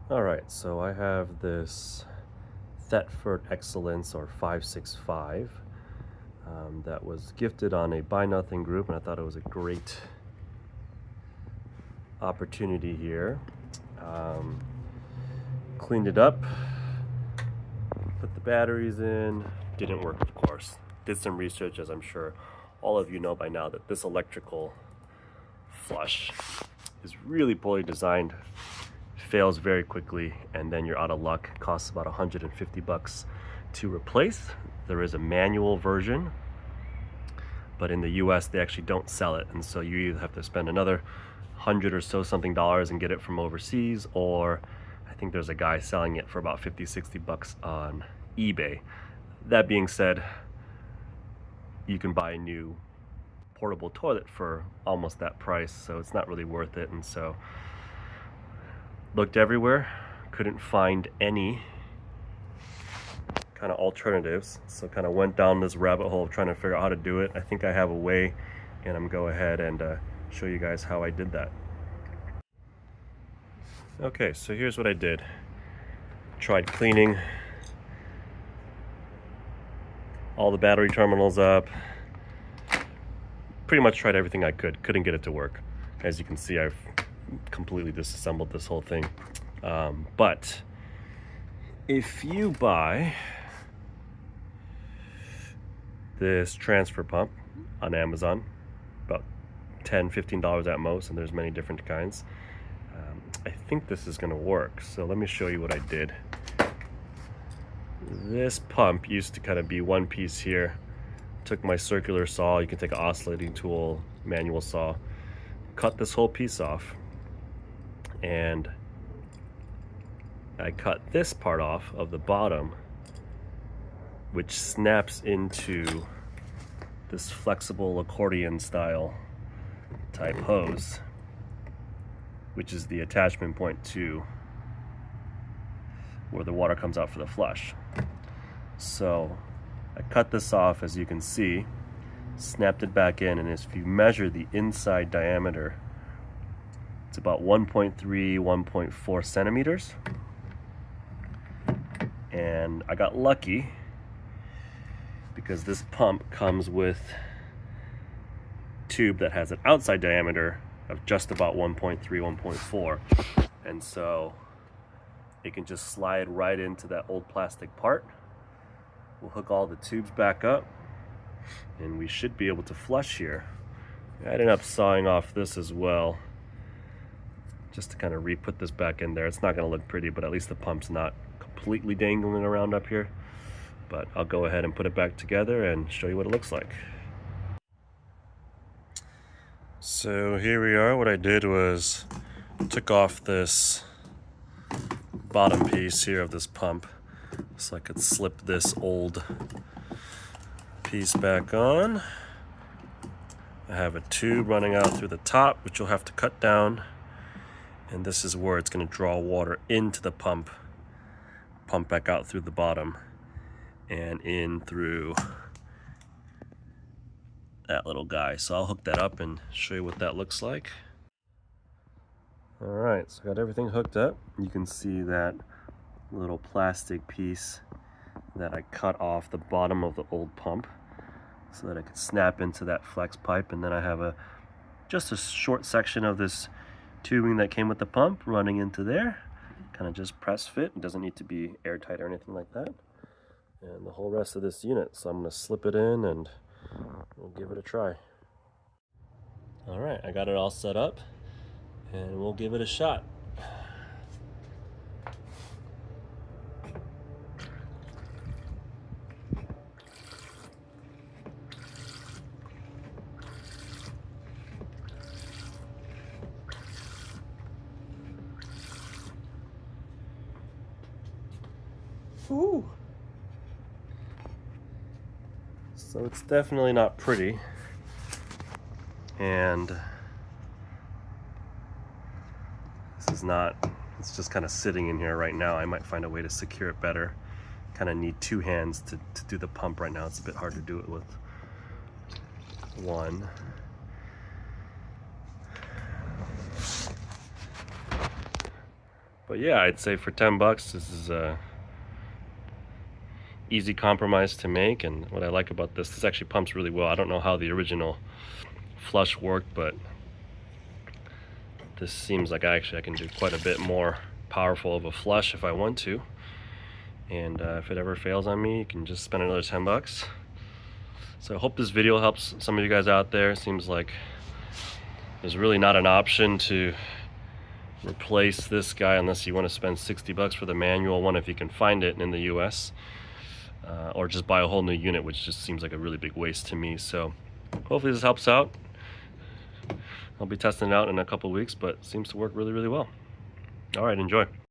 All right, so I have this Thetford Excellence or 565 that was gifted on a Buy Nothing group, and I thought it was a great opportunity here. Um, Cleaned it up, put the batteries in, didn't work, of course. Did some research, as I'm sure all of you know by now, that this electrical flush is really poorly designed, fails very quickly, and then you're out of luck. It costs about 150 bucks to replace. There is a manual version, but in the US they actually don't sell it, and so you either have to spend another 100 or so something dollars and get it from overseas, or I think there's a guy selling it for about 50-60 bucks on eBay. That being said, you can buy a new portable toilet for almost that price, so it's not really worth it. And so looked everywhere, couldn't find any kind of alternatives, so kind of went down this rabbit hole of trying to figure out how to do it. I think I have a way, and I'm gonna go ahead and show you guys how I did that. Okay, so here's what I did. Tried cleaning all the battery terminals up. Pretty much tried everything I could. Couldn't get it to work. As you can see, I've completely disassembled this whole thing. But if you buy this transfer pump on Amazon, about $10-15 at most, and there's many different kinds, I think this is going to work. So let me show you what I did. This pump used to kind of be one piece here. Took my circular saw, you can take an oscillating tool, manual saw, cut this whole piece off, and I cut this part off of the bottom, which snaps into this flexible accordion style type hose, which is the attachment point to where the water comes out for the flush. So I cut this off, as you can see, snapped it back in, and if you measure the inside diameter, it's about 1.3, 1.4 centimeters. And I got lucky because this pump comes with a tube that has an outside diameter of just about 1.3, 1.4. And so it can just slide right into that old plastic part. We'll hook all the tubes back up, and we should be able to flush here. I ended up sawing off this as well, just to kind of re-put this back in there. It's not going to look pretty, but at least the pump's not completely dangling around up here. But I'll go ahead and put it back together and show you what it looks like. So here we are. What I did was took off this bottom piece here of this pump, so I could slip this old piece back on. I have a tube running out through the top, which you'll have to cut down, and this is where it's going to draw water into the pump back out through the bottom and in through that little guy. So I'll hook that up and show you what that looks like. All right, so I got everything hooked up. You can see that little plastic piece that I cut off the bottom of the old pump so that I could snap into that flex pipe, and then I have just a short section of this tubing that came with the pump running into there. Kind of just press fit. It doesn't need to be airtight or anything like that. And the whole rest of this unit. So I'm going to slip it in and we'll give it a try. All right, I got it all set up and we'll give it a shot. Ooh. So it's definitely not pretty, and this is not, it's just kind of sitting in here right now. I might find a way to secure it better. Kind of need two hands to do the pump right now. It's a bit hard to do it with one. But yeah, I'd say for 10 bucks, this is a easy compromise to make. And what I like about this actually pumps really well. I don't know how the original flush worked, but this seems like I can do quite a bit more powerful of a flush if I want to. And if it ever fails on me, you can just spend another 10 bucks. So I hope this video helps some of you guys out there. It seems like there's really not an option to replace this guy unless you want to spend 60 bucks for the manual one if you can find it in the US, or just buy a whole new unit, which just seems like a really big waste to me. So hopefully this helps out. I'll be testing it out in a couple weeks, but it seems to work really, really well. All right, enjoy.